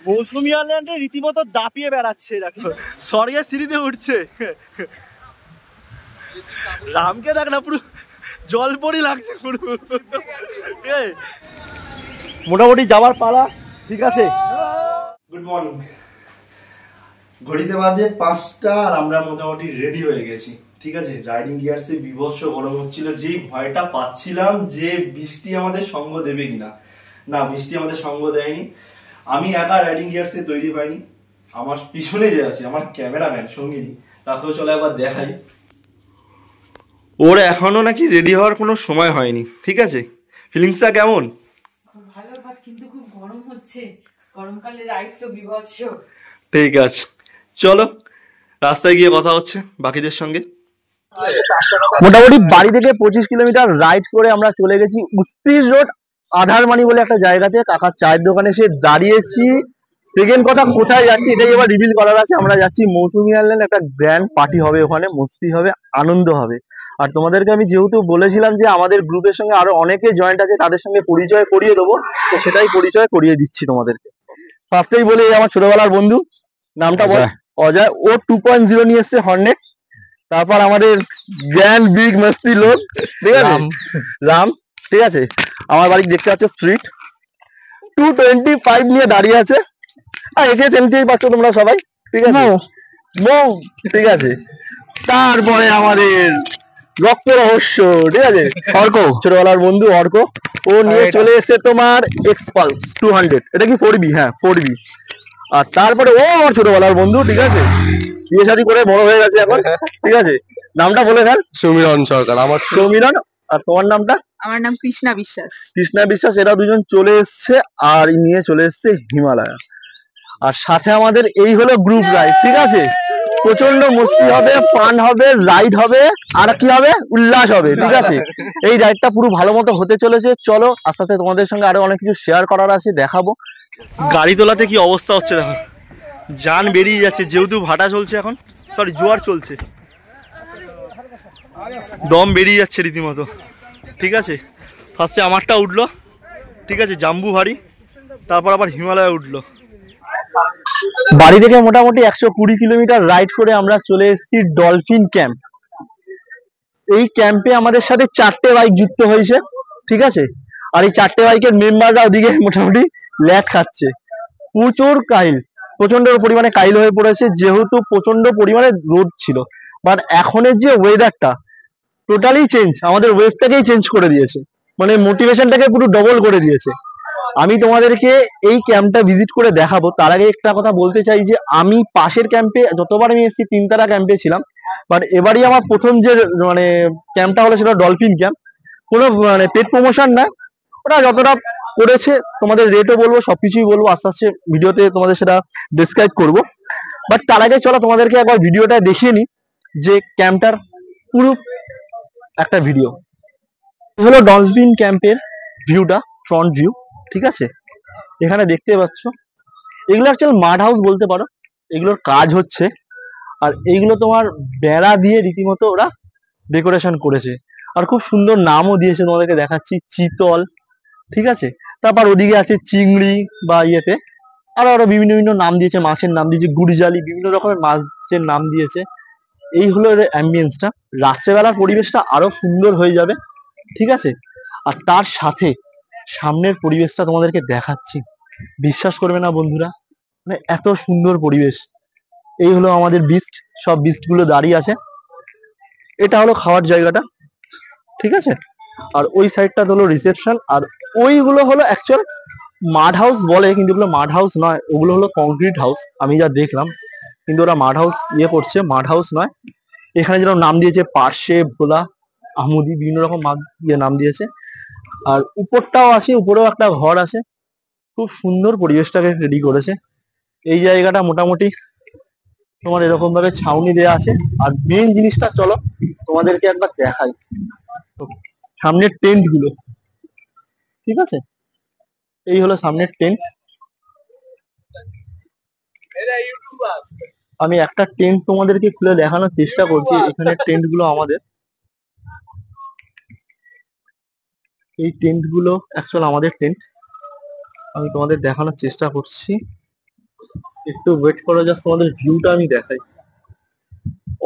মৌসুমী আইল্যান্ডে রীতিমতো দাপিয়ে বেড়াচ্ছে, দেখো স্বর্গের সিঁড়িতে উঠছে। রামকে দেখ না, পুরো জলপরি লাগছে পুরো। মোটামুটি যাবার পালা, ঠিক আছে। Good morning. ঘড়িতে বাজে 5টা আর আমরা মোটামুটি রেডি হয়ে গেছি, ঠিক আছে। রাইডিং গিয়ার্সে বিভৎস গরম হচ্ছিল, যেই ভয়টা পাচ্ছিলাম যে বৃষ্টি আমাদের সঙ্গ দেবে কিনা। না, বৃষ্টি আমাদের সঙ্গ দেয়নি। আমি একা রাইডিং গিয়ার্সে তৈরি হয়নি, আমার পিছনে যে আছে আমার ক্যামেরাম্যান সঙ্গিনী, তাকেও চলে একবার দেখাই। ওর এখনো নাকি রেডি হওয়ার কোনো সময় হয়নি, ঠিক আছে। ফিলিংসটা কেমন? ভালো, বাট কিন্তু খুব গরম হচ্ছে, গরমকালে রাইড তো বিভৎস। ঠিক আছে, চলো রাস্তায় গিয়ে কথা হচ্ছে বাকিদের সঙ্গে। মোটামুটি বাড়ি থেকে 25 কিলোমিটার রাইড করে আমরা চলে গেছি উস্তির রোড আধারমানি বলে একটা জায়গাতে। কাকার চায়ের দোকানে এসে দাঁড়িয়েছি। সেকেন্ড কথা, কোথায় যাচ্ছি এটাই এবার রিভিল করার আছে। আমরা যাচ্ছি মৌসুমী আইল্যান্ড, একটা গ্র্যান্ড পার্টি হবে ওখানে, মস্তি হবে, আনন্দ হবে। আর তোমাদেরকে আমি যেহেতু বলেছিলাম যে আমাদের গ্রুপের সঙ্গে আরো অনেকে জয়েন্ট আছে, তাদের সঙ্গে পরিচয় করিয়ে দেবো, তো সেটাই পরিচয় করিয়ে দিচ্ছি তোমাদেরকে। ফার্স্টেই বলি, আমার ছোটবেলার বন্ধু, নামটা বল। অজয়। ও 2.0 নিয়ে এসছে হর্নেট। তারপর আমাদের গ্র্যান্ড বিগ মস্তি লোক, ঠিক আছে, রাম, ঠিক আছে। আমার বাড়ি দেখতে পাচ্ছ স্ট্রিট 225 নিয়ে দাঁড়িয়ে আছে। আর একে চিনতেই পারছো তোমরা সবাই, ঠিক আছে, মৌ, ঠিক আছে। তারপরে আমাদের রক্ত রহস্য, ঠিক আছে, অর্ক, ছোটবেলার বন্ধু অর্ক। ও নিয়ে চলে এসেছে তোমার এক্সপালস 200। এটা কি 4B? হ্যাঁ 4B। আর তারপরে ও আমার ছোটবেলার বন্ধু, ঠিক আছে, বিয়ে শাদী করে বড় হয়ে গেছে এখন, ঠিক আছে। নামটা বলে ফেল। সমীরণ সরকার। আমার সমীরণ। আর তোমার নামটা? আমার নাম কৃষ্ণা বিশ্বাস। কৃষ্ণা বিশ্বাস। এরা দুজন চলে এসছে আর নিয়ে চলে এসছে হিমালয়া। আর সাথে আমাদের এই হলো গ্রুপ রাইড, ঠিক আছে। প্রচন্ড মস্তি হবে, ফান হবে, রাইড হবে, আর কি হবে, উল্লাস হবে, ঠিক আছে। এই রাইডটা পুরো ভালো মতো হতে চলেছে। চলো আস্তে আস্তে তোমাদের সঙ্গে আরো অনেক কিছু শেয়ার করার আছে, দেখাবো। গাড়ি তোলাতে কি অবস্থা হচ্ছে দেখো, জান বেরিয়ে যাচ্ছে, যেহেতু ভাটা চলছে এখন, সরি জোয়ার চলছে, দম বেরিয়ে যাচ্ছে রীতিমতো, ঠিক আছে। ফার্স্টে আমারটা উঠলো, ঠিক আছে, জাম্বু ভারী। তারপর আবার হিমালয় উঠলো। বাড়ি থেকে মোটামুটি 120 কিলোমিটার রাইড করে আমরা চলে এসেছি ডলফিন ক্যাম্প। এই ক্যাম্পে আমাদের সাথে 4টে বাইক যুক্ত হয়েছে, ঠিক আছে। আর এই 4টে বাইকের মেম্বাররা ওদিকে মোটামুটি ল্যাট খাচ্ছে। প্রচুর কাইল, প্রচন্ড পরিমাণে কাইল হয়ে পড়েছে, যেহেতু প্রচন্ড পরিমাণে রোদ ছিল। বাট এখনের যে ওয়েদারটা টোটালি চেঞ্জ, আমাদের ওয়েভটাকেই চেঞ্জ করে দিয়েছে, মানে মোটিভেশনটাকে পুরো ডবল করে দিয়েছে। আমি তোমাদেরকে এই ক্যাম্পটা ভিজিট করে দেখাবো। তার আগে একটা কথা বলতে চাই যে আমি পাশের ক্যাম্পে যতবার আমি এসেছি 3 তারা ক্যাম্পে ছিলাম, বাট এবারই আমার প্রথম যে মানে ক্যাম্পটা হলো সেটা ডলফিন ক্যাম্প। কোনো মানে পেড প্রমোশন না, ওরা যতটা করেছে তোমাদের রেটও বলবো, সবকিছুই বলবো, আস্তে আস্তে ভিডিওতে তোমাদের সেটা ডিসক্রাইব করবো। বাট তার আগে চলো তোমাদেরকে একবার ভিডিওটা দেখিয়ে নি, যে ক্যাম্পটার পুরো একটা ভিডিও হলো ডলফিন ক্যাম্পের ভিউটা, ফ্রন্ট ভিউ, ঠিক আছে। এখানে দেখতে পাচ্ছ, এগুলো অ্যাকচুয়াল মাড হাউস বলতে পারো, এগুলোর কাজ হচ্ছে। আর এইগুলো তোমার বেড়া দিয়ে রীতিমতো ওরা ডেকোরেশন করেছে, আর খুব সুন্দর নামও দিয়েছে, তোমাদেরকে দেখাচ্ছি, চিতল, ঠিক আছে। তারপর ওদিকে আছে চিংড়ি বা ইয়েতে আরো আরো বিভিন্ন বিভিন্ন নাম দিয়েছে, মাছের নাম দিয়েছে, গুড়জালি, বিভিন্ন রকমের মাছের নাম দিয়েছে। এই হলো এর অ্যাম্বিয়েন্সটা। রাত্রেবেলার পরিবেশটা আরো সুন্দর হয়ে যাবে, ঠিক আছে। আর তার সাথে সামনের পরিবেশটা তোমাদেরকে দেখাচ্ছি, বিশ্বাস করবে না বন্ধুরা, মানে এত সুন্দর পরিবেশ। এই হলো আমাদের বিস্ট, সব বিস্ট গুলো দাঁড়িয়ে আছে। এটা হলো খাওয়ার জায়গাটা, ঠিক আছে। আর ওই সাইডটা হলো রিসেপশন। আর ওইগুলো হলো অ্যাকচুয়াল মাড হাউস বলে, কিন্তু ওগুলো মাড হাউস নয়, ওগুলো হলো কংক্রিট হাউস আমি যা দেখলাম। কিন্তু ওরা মাড হাউস ইয়ে করছে, মাড হাউস নয়। এখানে যেরকম নাম দিয়েছে পার্শে, ভোলা, আহমদি, বিভিন্ন রকম নাম দিয়েছে। আর উপরটাও আছে, উপরেও একটা ঘর আছে। খুব সুন্দর পরিবেশটাকে রেডি করেছে। এই জায়গাটা মোটামুটি তোমার এরকম ভাবে ছাউনি দেওয়া আছে। আর মেন জিনিসটা চলো তোমাদেরকে একবার দেখাই, সামনের টেন্ট গুলো, ঠিক আছে। এই হলো সামনের টেন্ট। আমি একটা টেন্ট তোমাদেরকে খুলে দেখানোর চেষ্টা করছি। এখানে টেন্ট গুলো আমাদের, এই টেন্ট গুলো অ্যাকচুয়াল আমাদের টেন্ট। আমি তোমাদের দেখানোর চেষ্টা করছি। একটু ওয়েট করো, জাস্ট তোমাদের ভিউটা আমি দেখাই।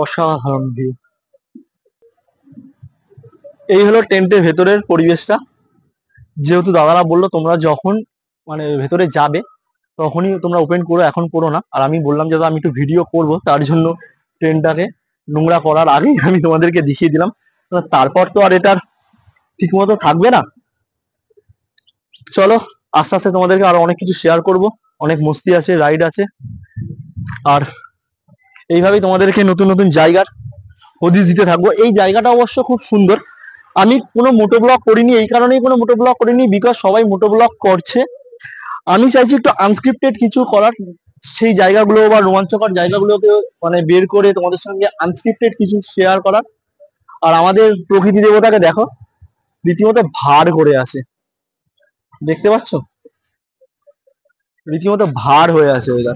অসাধারণ ভিউ। এই হলো টেন্টের ভেতরের পরিবেশটা। যেহেতু দাদারা বললো তোমরা যখন মানে ভেতরে যাবে তখনই তোমরা ওপেন করো, এখন করো না। আর আমি বললাম যে দাদা আমি একটু ভিডিও করব, তার জন্য টেন্টটাকে নোংরা করার আগেই আমি তোমাদেরকে দেখিয়ে দিলাম। তারপর তো আর এটার ঠিক মতো থাকবে না। চলো আস্তে আস্তে তোমাদেরকে আরো অনেক কিছু শেয়ার করব, অনেক মস্তি আছে, রাইড আছে, আর এইভাবেই তোমাদেরকে নতুন নতুন জায়গার হদিশ দিতে থাকবো। এই জায়গাটা অবশ্য খুব সুন্দর। আমি কোনো মোটো ব্লগ করিনি, এই কারণেই কোনো মোটো ব্লগ করিনি বিকজ সবাই মোটো ব্লগ করছে। আমি চাইছি একটু আনস্ক্রিপ্টেড কিছু করার, সেই জায়গাগুলো বা রোমাঞ্চকর জায়গাগুলোকে মানে বের করে তোমাদের সঙ্গে আনস্ক্রিপ্টেড কিছু শেয়ার করার। আর আমাদের প্রকৃতি দেবতাকে দেখো, রীতিমতো ভার করে আসে, দেখতে পাচ্ছ? রীতিমতো ভার হয়ে আছে এরা।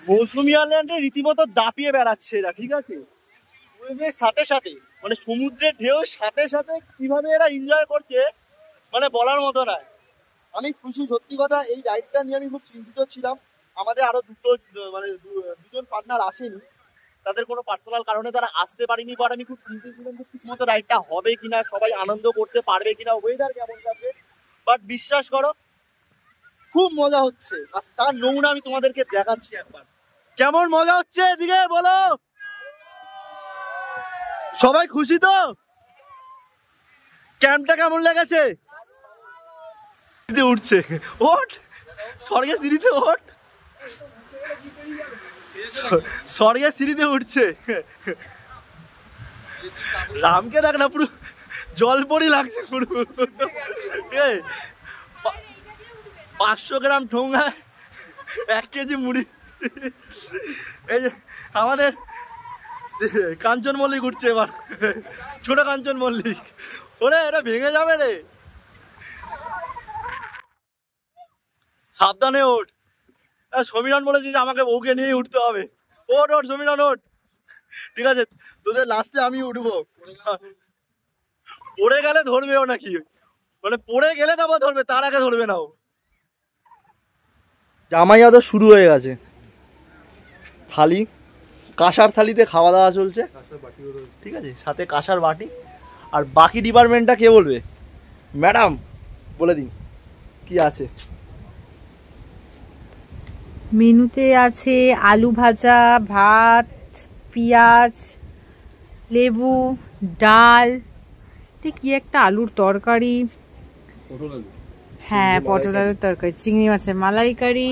মৌসুমী আইল্যান্ডে রীতিমতো দাপিয়ে বেড়াচ্ছে এরা, ঠিক আছে? ওয়েভের সাথে সাথে মানে সমুদ্রের ঢেউ সাথে সাথে কিভাবে এরা এনজয় করছে মানে বলার মতো নয়। আমি খুশি, সত্যি কথা। এই রাইডটা নিয়ে আমি খুব চিন্তিত ছিলাম। আমাদের আরো দুজন পার্টনার আসেনি, তাদের কোনো পার্সোনাল কারণে তারা আসতে পারেনি। বাট আমি খুব চিন্তিত ছিলাম যে ঠিক মতো রাইডটা হবে কিনা, সবাই আনন্দ করতে পারবে কিনা, ওয়েদার কেমন থাকবে। বাট বিশ্বাস করো খুব মজা হচ্ছে। আর তার নমুনা আমি তোমাদেরকে দেখাচ্ছি একবার। কেমন মজা হচ্ছে এদিকে বলো, সবাই খুশি তো? ক্যাম্পটা কেমন লেগেছে? উঠছে, ওঠ স্বর্গের সিঁড়িতে, ওঠ স্বর্গের সিঁড়িতে উঠছে। রামকে দেখ না, পুরো জল পরি লাগছে পুরো। 500 গ্রাম ঠোঙা, 1 কেজি মুড়ি। এই যে আমাদের কাঞ্চন মল্লিক উঠছে এবার, ছোট কাঞ্চন মল্লিক। ওরে এটা ভেঙে যাবে রে, সাবধানে ওঠ। সমীরণ বলেছে যে আমাকে ওকে নিয়ে উঠতে হবে। ওঠ ওঠ সমীরণ ওঠ, ঠিক আছে? তোদের লাস্টে আমি উঠবো। পড়ে গেলে ধরবেও নাকি, মানে পড়ে গেলে তারপর ধরবে, তার আগে ধরবে না ও। জামাই আদর শুরু হয়ে গেছে। থালি, কাঁসার থালিতে খাওয়া দাওয়া চলছে, ঠিক আছে? সাথে কাঁসার বাটি। আর বাকি ডিপার্টমেন্টটা কে বলবে? ম্যাডাম বলে দিন কি আছে মেনুতে। আছে আলু ভাজা, ভাত, পেঁয়াজ, লেবু, ডাল, এটা কি একটা আলুর তরকারি, হ্যাঁ পটল আলুর তরকারি, চিংড়ি মাছের মালাইকারি,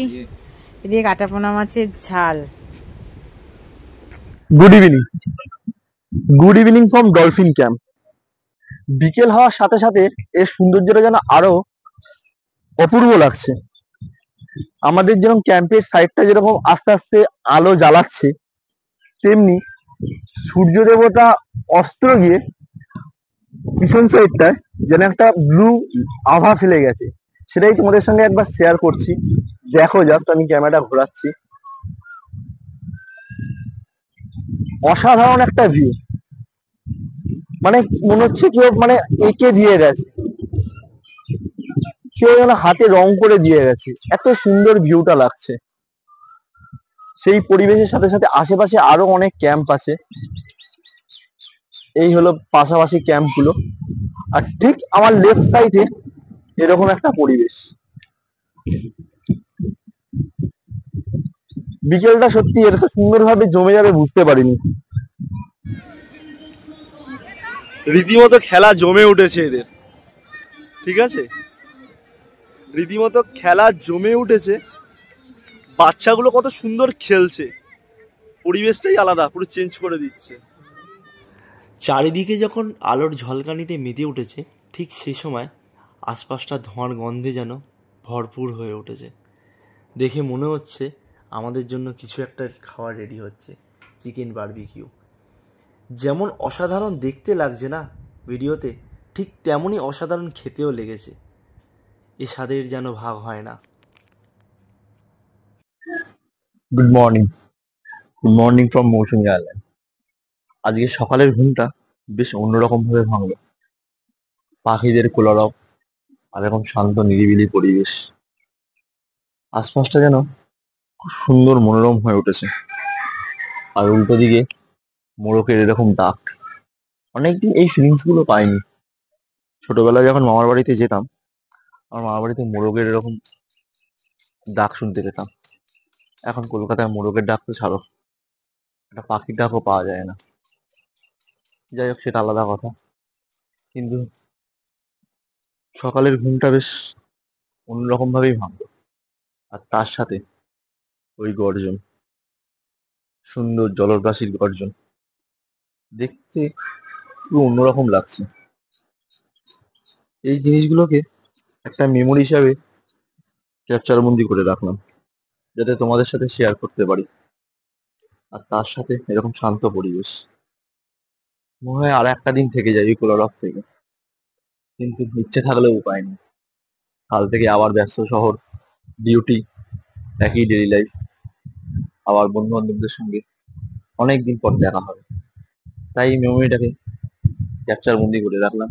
এদিকে কাটাপোনা মাছের ঝাল। Good evening, good evening from dolphin camp. বিকেল হওয়ার সাথে সাথে এর সৌন্দর্যটা যেন আরো অপূর্ব লাগছে। আমাদের যেরকম ক্যাম্পের সাইডটা যেরকম আস্তে আস্তে আলো জ্বালাচ্ছে, তেমনি সূর্য দেবতা অস্ত্র গিয়ে পিছন সাইডটায় যেন একটা ব্লু আভা ফেলে গেছে। সেটাই তোমাদের সঙ্গে একবার শেয়ার করছি, দেখো জাস্ট। আমি ক্যামেরাটা ঘোরাচ্ছি, অসাধারণ একটা ভিউ। মানে মনে হচ্ছে কেউ মানে এঁকে দিয়ে গেছে, কেউ যেন হাতে রং করে দিয়ে গেছে, এত সুন্দর ভিউটা লাগছে। সেই পরিবেশের সাথে সাথে আশেপাশে আরো অনেক ক্যাম্প আছে। এই হলো পাশাপাশি ক্যাম্প গুলো। আর ঠিক আমার লেফট সাইডে এরকম একটা পরিবেশ। বিকেলটা সত্যি এত সুন্দরভাবে জমে যাবে বুঝতে পারিনি। রীতিমতো খেলা জমে উঠেছে এদের, ঠিক আছে? রীতিমতো খেলা জমে উঠেছে। বাচ্চাগুলো কত সুন্দর খেলছে, পরিবেশটাই আলাদা, পুরো চেঞ্জ করে দিচ্ছে। চারিদিকে যখন আলোর ঝলকানিতে মেতে উঠেছে, ঠিক সেই সময় আশপাশটা ধোঁয়ার গন্ধে যেন ভরপুর হয়ে উঠেছে। দেখে মনে হচ্ছে আমাদের জন্য কিছু একটা খাবার রেডি হচ্ছে, চিকেন বারবিকিউ। যেমন অসাধারণ দেখতে লাগছে না ভিডিওতে, ঠিক তেমনই অসাধারণ খেতেও লেগেছে। এ স্বাদের যেন ভাগ হয় না। Good morning, good morning from Mousumi island. আজকে সকালের ঘুমটা বেশ অন্যরকম ভাবে ভাঙলো। পাখিদের কোলারব আর এখন শান্ত নিরিবিলি পরিবেশ। আশপাশটা যেন খুব সুন্দর মনোরম হয়ে উঠেছে। আর উল্টো দিকে মোরকের এরকম ডাক, অনেকদিন এই ফিলিংস গুলো পাইনি। ছোটবেলায় যখন মামার বাড়িতে যেতাম, আমার মামার বাড়িতে মোরগের এরকম ডাক শুনতে পেতাম। এখন কলকাতায় মোরগের ডাক তো ছাড়ো, একটা পাখির ডাকও পাওয়া যায় না। যাই হোক, সেটা আলাদা কথা। কিন্তু সকালের ঘুমটা বেশ অন্যরকম ভাবেই ভাঙলো। আর তার সাথে ওই গর্জন, সুন্দর জলরাশির গর্জন, দেখতে একটু অন্যরকম লাগছে। এই জিনিসগুলোকে একটা মেমোরি হিসাবে ক্যাপচার বন্দি করে রাখলাম, যাতে তোমাদের সাথে শেয়ার করতে পারি। আর তার সাথে এরকম শান্ত পরিবেশ, মনে হয় আর একটা দিন থেকে যাই এই কোলারফ থেকে। কিন্তু ইচ্ছে থাকলেও উপায় নেই। কাল থেকে আবার ব্যস্ত শহর, ডিউটি, একই ডেইলি লাইফ। আবার বন্ধু বান্ধবদের সঙ্গে অনেকদিন পর দেখা হবে। তাই এই মেমোরিটাকে ক্যাপচার বন্দি করে রাখলাম,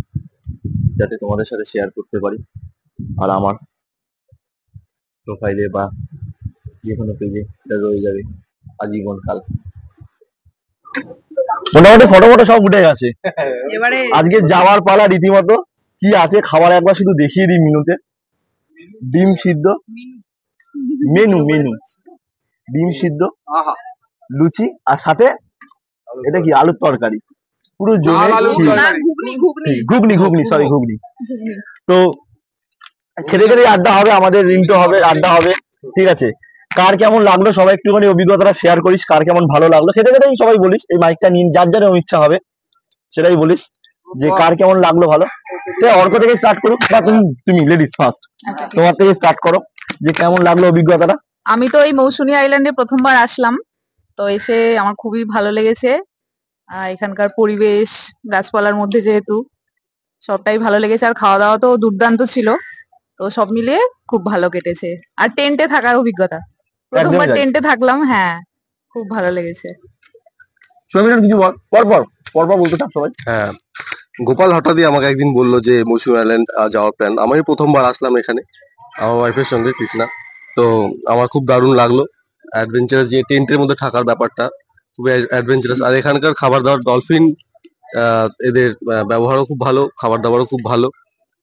যাতে তোমাদের সাথে শেয়ার করতে পারি। আর আমার প্রোফাইলে বা যে কোনো পেজে এটা রয়ে যাবে আজীবন কাল। মোটামুটি ফটো ফটো সব উঠে গেছে। এবারে আজকে যাওয়ার পালা রীতিমতো। কি আছে খাবার একবার শুধু দেখিয়ে দিই মেনুতে। ডিম সিদ্ধ, মেনু মেনু ডিম সিদ্ধ, লুচি, আর সাথে এটা কি আলুর তরকারি, পুরো জমে ঘুগনি ঘুগনি সরি ঘুগনি। তো খেতে খেতে আড্ডা হবে, আমাদের রিন্টো হবে, আড্ডা হবে। ঠিক আছে, কার কেমন লাগলো সবাই একটুখানি অভিজ্ঞতাটা শেয়ার করিস, কার কেমন ভালো লাগলো। খেতে খেতেই সবাই বলিস, এই মাইকটা নিয়ে যার যার ইচ্ছা হবে সেটাই বলিস যে কার কেমন লাগলো। ভালো, ঠিক আছে, অর্ক থেকে স্টার্ট করুক, বা তুমি তুমি লেডিস ফার্স্ট, তোমার থেকে স্টার্ট করো যে কেমন লাগলো অভিজ্ঞতাটা। আমি তো এই মৌসুমী আইল্যান্ডে প্রথমবার আসলাম, তো এসে আমার খুবই ভালো লেগেছে। এখানকার পরিবেশ, গাছপালার মধ্যে যেহেতু, সবটাই ভালো লেগেছে। আর খাওয়া দাওয়া তো দুর্দান্ত ছিল। তো সব মিলিয়ে খুব ভালো কেটেছে। আর টেন্টে থাকার অভিজ্ঞতা, প্রথমবার তাই। টেন্টে থাকলাম, হ্যাঁ খুব ভালো লেগেছে। সমীরণ কিছু বল, পরপর পরপর বলতে থাক সবাই। হ্যাঁ, গোপাল হঠাৎই আমাকে একদিন বললো যে মৌসুমী আইল্যান্ড যাওয়ার প্ল্যান। আমি প্রথমবার আসলাম এখানে আমার ওয়াইফের সঙ্গে, কৃষ্ণা। তো আমার খুব দারুণ লাগলো অ্যাডভেঞ্চারাস, যে টেন্টের মধ্যে থাকার ব্যাপারটা খুবই অ্যাডভেঞ্চারাস। আর এখানকার খাবার দাবার, ডলফিন, এদের ব্যবহারও খুব ভালো, খাবার দাবারও খুব ভালো,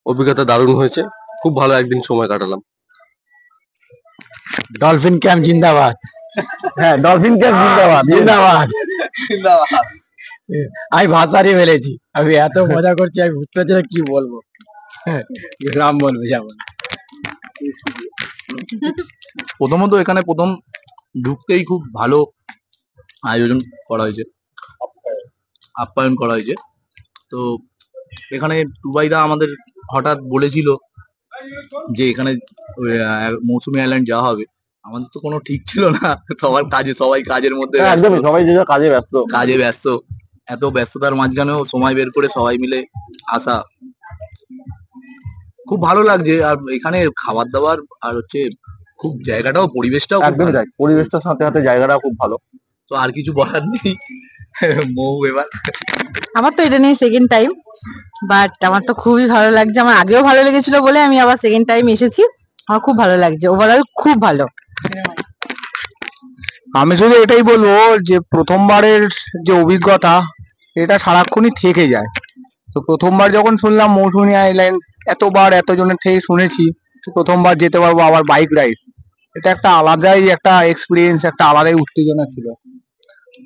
অভিজ্ঞতা দারুণ হয়েছে। খুব ভালো একদিন সময় কাটালাম। ডলফিন ক্যাম্প জিন্দাবাদ। হ্যাঁ, ডলফিন ক্যাম্প জিন্দাবাদ জিন্দাবাদ। আমি ভাষা হারিয়ে ফেলেছি, আমি এত মজা করছি আমি বুঝতে পারছি না কি বলবো। রাম বলবে যেমন। প্রথমত এখানে প্রথম ঢুকতেই খুব ভালো আয়োজন করা হয়েছে, আপ্যায়ন করা হয়েছে। তো এখানে টুবাইদা আমাদের হঠাৎ বলেছিল যে এখানে মৌসুমী আইল্যান্ড যাওয়া হবে। আমাদের তো কোনো ঠিক ছিল না, সবার কাজে, সবাই কাজের মধ্যে ব্যস্ত, একদমই, সবাই যে যার কাজে ব্যস্ত। কাজে ব্যস্ত। এত ব্যস্ততার মাঝখানেও সময় বের করে সবাই মিলে আসা খুব ভালো লাগছে। আর এখানে খাবার দাবার আর হচ্ছে খুব জায়গাটাও, পরিবেশটাও খুব একদমই ভালো। তাই, পরিবেশটার সাথে সাথে জায়গাটাও খুব ভালো। তো আর কিছু বলার নেই। মৌ এবার। আমার তো এটা নিয়ে সেকেন্ড টাইম, বাট আমার তো খুবই ভালো লাগছে। আমার আগেও ভালো লেগেছিল বলে আমি আবার সেকেন্ড টাইম এসেছি। আমার খুব ভালো লাগছে, ওভারঅল খুব ভালো। আমি শুধু এটাই বলবো যে প্রথমবারের যে অভিজ্ঞতা এটা সারাক্ষণই থেকে যায়। তো প্রথমবার যখন শুনলাম মৌসুমী আইল্যান্ড, এতবার এতজনের থেকে শুনেছি, তো প্রথমবার যেতে পারবো আবার বাইক রাইড, এটা একটা আলাদাই একটা এক্সপিরিয়েন্স, একটা আলাদাই উত্তেজনা ছিল।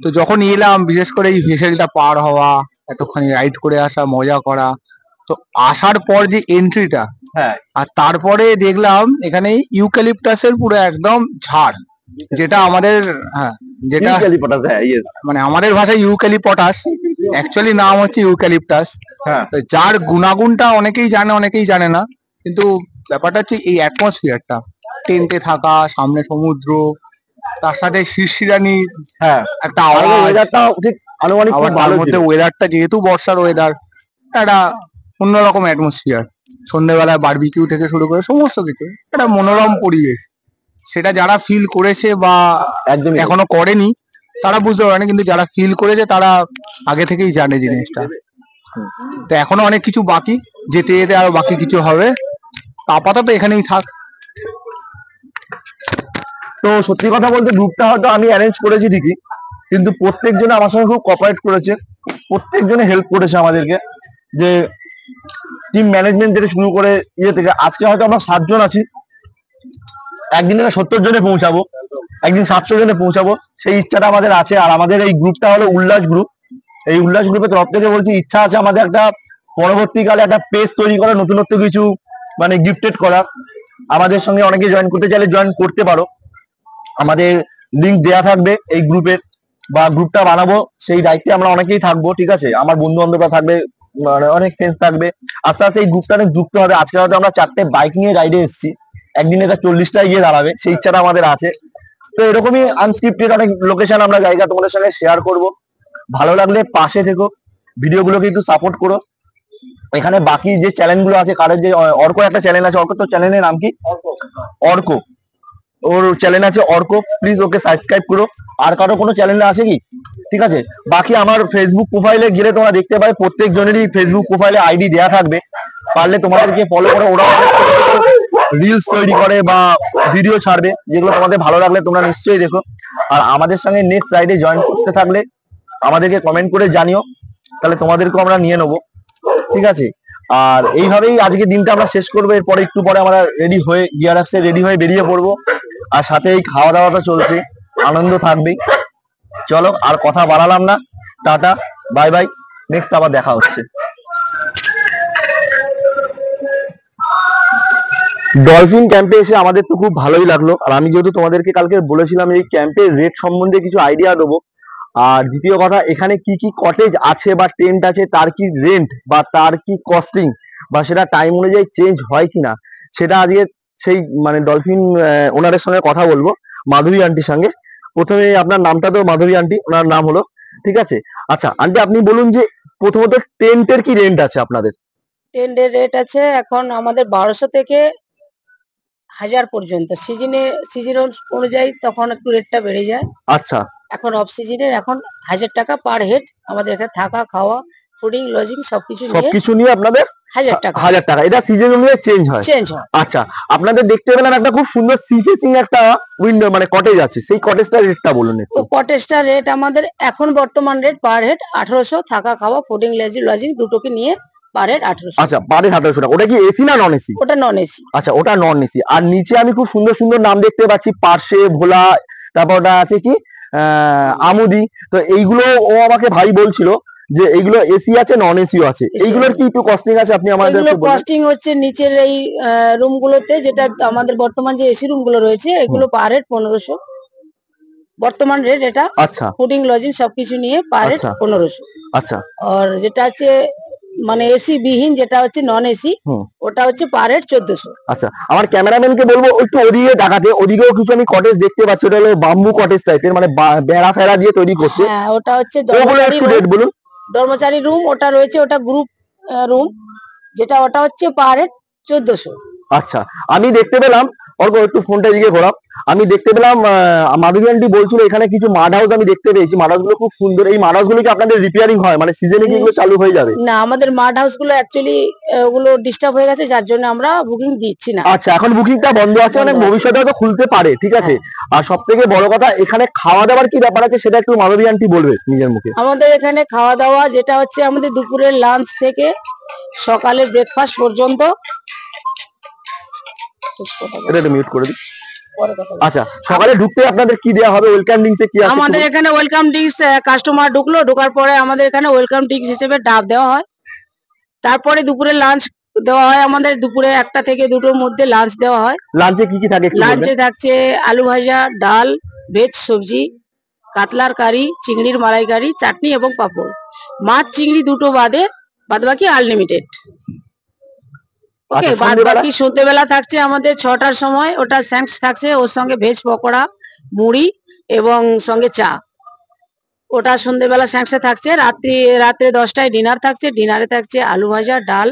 তো যখন এলাম, বিশেষ করে এই ভেসেলটা পার হওয়া, এতখানি রাইড করে আসা, মজা করা, তো আসার পর যে এন্ট্রিটা, হ্যাঁ, আর তারপরে দেখলাম এখানে ইউক্যালিপটাসের পুরো একদম ঝাড়, যেটা আমাদের, হ্যাঁ যেটা ইউক্যালিপটাস, হ্যাঁ, ইয়েস, মানে আমাদের ভাষায় ইউক্যালিপটাস, অ্যাকচুয়ালি নাম হচ্ছে ইউক্যালিপটাস। হ্যাঁ। তো যার গুণাগুণটা অনেকেই জানে অনেকেই জানে না, কিন্তু ব্যাপারটা হচ্ছে এই অ্যাটমসফিয়ারটা, টেন্টে থাকা, সামনে সমুদ্র, তার সাথে শিরশিরানি হ্যাঁ, একটা আর আওয়াজ, ওয়েদারটাও ঠিক আনুমানিক আবার খুব তার ভালো মধ্যে ছিল। ওয়েদারটা যেহেতু বর্ষার ওয়েদার, একটা অন্যরকম অ্যাটমসফিয়ার। সন্ধ্যেবেলায় বারবিকিউ থেকে শুরু করে সমস্ত কিছু, একটা মনোরম পরিবেশ। সেটা যারা ফিল করেছে বা একদমই এখনো করেনি তারা বুঝতে পারে না, কিন্তু যারা ফিল করেছে তারা আগে থেকেই জানে জিনিসটা। তো এখনো অনেক কিছু বাকি, যেতে যেতে আরো বাকি কিছু হবে। আপাতত এখানেই থাক। তো সত্যি কথা বলতে গ্রুপটা হয়তো আমি অ্যারেঞ্জ করেছি ঠিকই, কিন্তু প্রত্যেকজনে আমার সঙ্গে খুব কোঅপারেট করেছে, প্রত্যেকজনে হেল্প করেছে আমাদেরকে, যে টিম ম্যানেজমেন্ট থেকে শুরু করে থেকে। আজকে হয়তো আমরা 7 জন আছি, একদিন 70 জনে পৌঁছাবো, একদিন 700 জনে পৌঁছাবো, সেই ইচ্ছাটা আমাদের আছে। আর আমাদের এই গ্রুপটা হলো উল্লাস গ্রুপ। এই উল্লাস গ্রুপের তরফ থেকে বলছি, ইচ্ছা আছে আমাদের একটা পরবর্তীকালে একটা পেজ তৈরি করা, নতুনত্ব কিছু মানে গিফটেড করা। আমাদের সঙ্গে অনেকে জয়েন করতে চাইলে জয়েন করতে পারো, আমাদের লিঙ্ক দেয়া থাকবে এই গ্রুপের, বা গ্রুপটা বানাবো সেই দায়িত্বে আমরা অনেকেই থাকবো, ঠিক আছে। আমার বন্ধু বান্ধবরা থাকবে, মানে অনেক ফ্রেন্ডস থাকবে। আস্তে আস্তে এই গ্রুপটা অনেক যুক্ত হবে। আজকে হয়তো আমরা 4টে বাইক নিয়ে রাইডে এসেছি, একদিন এটা 40টায় গিয়ে দাঁড়াবে, সেই ইচ্ছাটা আমাদের আছে। তো এরকমই আনস্ক্রিপ্টেড অনেক লোকেশন আমরা জায়গা তোমাদের সঙ্গে শেয়ার করব। ভালো লাগলে পাশে থেকো, ভিডিওগুলোকে একটু সাপোর্ট করো। এখানে বাকি যে চ্যানেলগুলো আছে, কারোর যে অর্ক একটা চ্যানেল আছে, অর্ক তো চ্যানেলের নাম কি? অর্ক, ওর চ্যানেল আছে অর্ক, প্লিজ ওকে সাবস্ক্রাইব করো। আর কারো কোনো চ্যানেল আছে কি? ঠিক আছে। বাকি আমার ফেসবুক প্রোফাইলে গেলে তোমরা দেখতে পাবে প্রত্যেকজনেরই ফেসবুক প্রোফাইলে আইডি দেওয়া থাকবে, পারলে তোমাদেরকে ফলো করো। ওরা রিলস তৈরি করে বা ভিডিও ছাড়বে, যেগুলো তোমাদের ভালো লাগলে তোমরা নিশ্চয়ই দেখো। আর আমাদের সঙ্গে নেক্সট রাইডে জয়েন করতে থাকলে আমাদেরকে কমেন্ট করে জানিও, তাহলে তোমাদেরকেও আমরা নিয়ে নেবো, ঠিক আছে। আর এইভাবেই আজকে দিনটা আমরা শেষ করবো। এরপরে একটু পরে আমরা রেডি হয়ে গিয়ার আসছে, রেডি হয়ে বেরিয়ে পড়বো। আর সাথে এই খাওয়া দাওয়াটা চলছে, আনন্দ থাকবেই। চলো আর কথা বাড়ালাম না, টাটা, বাই বাই, নেক্সট আবার দেখা হচ্ছে। ডলফিন ক্যাম্পে এসে আমাদের তো খুব ভালোই লাগলো। আর আমি যেহেতু তোমাদেরকে কালকে বলেছিলাম এই ক্যাম্পের রেট সম্বন্ধে কিছু আইডিয়া দেবো, আর দ্বিতীয় কথা এখানে কি কি কটেজ আছে বা টেন্ট আছে, তার কি রেন্ট বা তার কি কস্টিং, বা সেটা টাইম অনুযায়ী চেঞ্জ হয় কিনা, সেটা আজকে সেই মানে ডলফিন ওনারের সঙ্গে কথা বলবো, মাধুরী আন্টির সঙ্গে। প্রথমে আপনার নামটা তো মাধুরী আন্টি, ওনার নাম হলো, ঠিক আছে। আচ্ছা আন্টি, আপনি বলুন যে প্রথমত টেন্টের কি রেন্ট আছে আপনাদের? টেন্টের রেট আছে এখন আমাদের 1200 থেকে 1000 পর্যন্ত। সিজন অনুযায়ী তখন একটু রেটটা বেড়ে যায়। আচ্ছা, এখন অফ সিজনে এখন 1000 টাকা পার হেড। আমাদের এখানে থাকা খাওয়া ফুডিং লজিং সবকিছু নিয়ে আপনাদের 1000 টাকা। 1000 টাকা। এটা সিজন অনুযায়ী চেঞ্জ হয়। আচ্ছা, আপনাদের দেখতে পেলাম একটা খুব সুন্দর সি ফেসিং একটা উইন্ডো মানে কটেজ আছে, সেই কটেজটার রেটটা বলুন একটু। ও কটেজটার রেট আমাদের এখন বর্তমান রেট পার হেড 1800, থাকা খাওয়া ফুডিং লজিং দুটোকে নিয়ে পার হেড 1800। আচ্ছা, পার হেড 1800 টাকা। ওটা কি এসি না নন এসি? ওটা নন এসি। আচ্ছা, ওটা নন এসি। আর নিচে আমি খুব সুন্দর সুন্দর নাম দেখতে পাচ্ছি, পার্শে, ভোলা, তারপর ওটা আছে কি আমুদি। তো এইগুলো ও আমাকে ভাই বলছিল যে এইগুলো এসি আছে, নন এসিও আছে। এইগুলোর কি একটু কস্টিং আছে, আপনি আমাদের এগুলো কস্টিং হচ্ছে নিচের এই রুমগুলোতে, যেটা আমাদের বর্তমান যে এসি রুমগুলো রয়েছে, এগুলো পার হেড 1500 বর্তমান রেট এটা। আচ্ছা, ফুডিং লজিং সবকিছু নিয়ে পার হেড 1500। আচ্ছা, আর যেটা হচ্ছে মানে এসি বিহীন, যেটা হচ্ছে নন এসি, ওটা হচ্ছে পার হেড 1400। আচ্ছা, আমার ক্যামেরাম্যানকে বলবো একটু ওদিকে দেখাতে। ওদিকেও কিছু আমি কটেজ দেখতে পাচ্ছি, ওটা হলো বাম্বু কটেজ টাইপের, মানে বেড়া ফেরা দিয়ে তৈরি করছে। হ্যাঁ, ওটা হচ্ছে ডরমেটারি রুম। ওটা রয়েছে, ওটা গ্রুপ রুম, যেটা ওটা হচ্ছে পার হেড 1400। আচ্ছা, আমি দেখতে পেলাম, অল্প একটু ফোনটা দিকে ঘোরাও। আমি দেখতে পেলাম মাধুরী আন্টি বলছিল এখানে কিছু মাড হাউস আমি দেখতে পেয়েছি। মাড হাউস গুলো খুব সুন্দর। এই মাড হাউস গুলো কি আপনাদের রিপেয়ারিং হয়, মানে সিজনে কি এগুলো চালু হয়ে যাবে? না, আমাদের মাড হাউস গুলো অ্যাকচুয়ালি ওগুলো ডিস্টার্ব হয়ে গেছে, যার জন্য আমরা বুকিং দিচ্ছি না। আচ্ছা, এখন বুকিংটা বন্ধ আছে, মানে ভবিষ্যতে হয়তো খুলতে পারে, ঠিক আছে। আর সব থেকে বড় কথা, এখানে খাওয়া দাওয়ার কি ব্যাপার আছে সেটা একটু মাধুরী আন্টি বলবে নিজের মুখে। আমাদের এখানে খাওয়া দাওয়া যেটা হচ্ছে আমাদের দুপুরের লাঞ্চ থেকে সকালের ব্রেকফাস্ট পর্যন্ত। এটা একটু মিউট করে দিই। আচ্ছা, সকালে ঢুকতে আপনাদের কি দেওয়া হবে? ওয়েলকাম ড্রিঙ্কস কি আছে? আমাদের এখানে ওয়েলকাম ড্রিঙ্কস, কাস্টমার ঢোকার পরে আমাদের এখানে ওয়েলকাম ড্রিঙ্কস হিসেবে ডাব দেওয়া হয়। তারপরে দুপুরে লাঞ্চ দেওয়া হয়। আমাদের দুপুরে 1টা থেকে 2টোর মধ্যে লাঞ্চ দেওয়া হয়। লাঞ্চে কি কি থাকে? লাঞ্চে থাকছে আলু ভাজা, ডাল, ভেজ সবজি, কাতলার কারি, চিংড়ির মালাইকারি, চাটনি এবং পাঁপড়। মাছ চিংড়ি দুটো বাদবাকি আনলিমিটেড। ওকে, বাদবাকি সন্ধ্যেবেলা থাকছে আমাদের 6টার সময়, ওটা স্ন্যাক্স থাকছে, ওর সঙ্গে ভেজ পকোড়া, মুড়ি এবং সঙ্গে চা। ওটা সন্ধ্যেবেলা স্ন্যাক্সে থাকছে। রাত্রে 10টায় ডিনার থাকছে। ডিনারে থাকছে আলু ভাজা, ডাল,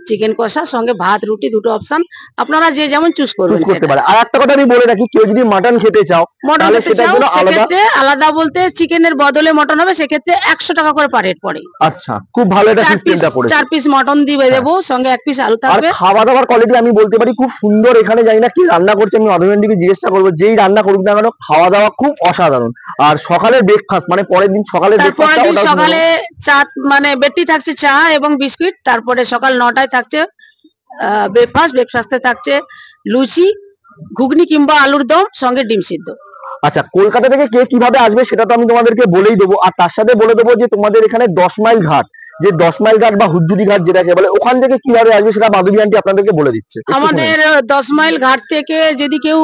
চিকেন কষা, সঙ্গে ভাত রুটি দুটো অপশন, আপনারা যে যেমন চুজ করবেন করতে পারে। আর একটা কথা আমি বলে রাখি, কেউ যদি মাটন খেতে চাও মটন তাহলে খেতে সেটার চাও জন্য আলাদা। সেক্ষেত্রে আলাদা বলতে চিকেনের বদলে মটন হবে, সেক্ষেত্রে 100 টাকা করে পার হেড পড়ে। আচ্ছা, খুব ভালো এটা সিস্টেমটা পড়েছে। 4 পিস মটন দিয়ে দেবো, সঙ্গে 1 পিস আলু আর থাকবে। খাওয়া দাওয়ার কোয়ালিটি আমি বলতে পারি খুব সুন্দর। এখানে জানি না কি রান্না করছে, আমি অভিমানদিকে জিজ্ঞাসা করবো, যেই রান্না করুক না কেন খাওয়া দাওয়া খুব অসাধারণ। আর সকালের ব্রেকফাস্ট মানে পরের দিন সকালের তারপরে দিন সকালে চা মানে বেডটি থাকছে চা এবং বিস্কিট, তারপরে সকাল 9টায় থাকছে ব্রেকফাস্টে থাকছে লুচি, ঘুগনি কিংবা আলুর দম, সঙ্গে ডিম সিদ্ধ। আচ্ছা, কলকাতা থেকে কে কিভাবে আসবে সেটা তো আমি তোমাদেরকে বলেই দেবো। আর তার সাথে বলে দেবো যে তোমাদের এখানে 10 মাইল ঘাট, যে 10 মাইল ঘাট বা হুজ্জুরি ঘাট যেটাকে বলে, ওখান থেকে কিভাবে আসবে সেটা মাধবী আন্টি আপনাদেরকে বলে দিচ্ছে। আমাদের 10 মাইল ঘাট থেকে যদি কেউ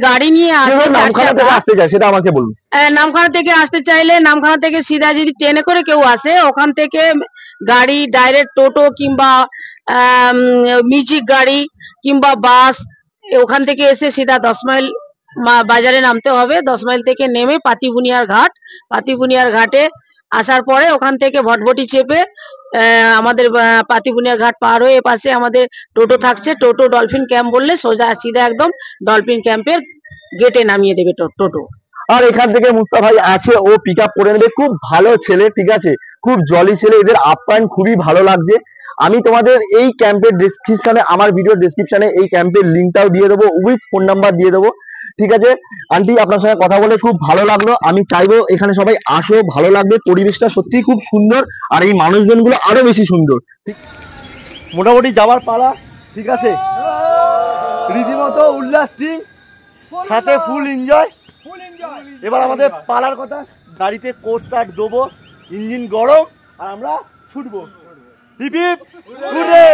গাড়ি নিয়ে আসে, নামখানা থেকে আসতে চায় সেটা আমাকে বলুন। নামখানা থেকে আসতে চাইলে নামখানা থেকে সিধা যদি ট্রেনে করে কেউ আসে, ওখান থেকে গাড়ি ডাইরেক্ট টোটো কিংবা মিউজিক গাড়ি কিংবা বাস, ওখান থেকে এসে সিধা 10 মাইল বাজারে নামতে হবে। 10 মাইল থেকে নেমে পাতিবুনিয়ার ঘাটে আসার পরে ওখান থেকে ভটভটি চেপে আমাদের পাতিবুনিয়ার ঘাট পার হয়ে পাশে আমাদের টোটো থাকছে, টোটো ডলফিন ক্যাম্প বললে সোজা সিধা একদম ডলফিন ক্যাম্পের গেটে নামিয়ে দেবে টোটো। আর এখান থেকে মুস্তাফা ভাই আছে, ও পিক আপ করে নেবে। খুব ভালো ছেলে, ঠিক আছে, খুব জলি ছেলে, এদের আপ্যায়ন খুবই ভালো লাগছে। আমি তোমাদের এই ক্যাম্পের ডেসক্রিপশনে, আমার ভিডিও ডেসক্রিপশনে এই ক্যাম্পের লিঙ্কটাও দিয়ে দেবো, উইথ ফোন নাম্বার দিয়ে দেবো। ঠিক আছে আন্টি, আপনার সঙ্গে কথা বলে খুব ভালো লাগলো। আমি চাইবো এখানে সবাই আসো, ভালো লাগবে, পরিবেশটা সত্যিই খুব সুন্দর, আর এই মানুষজনগুলো আরো বেশি সুন্দর। মোটামুটি যাওয়ার পালা, ঠিক আছে, রীতিমতো উল্লাস টিম, সাথে ফুল এনজয়। এবার আমাদের পালার কথা, গাড়িতে কোর্স স্টার্ট দেবো, ইঞ্জিন গরম, আর আমরা ছুটবো। Hip hip hurray.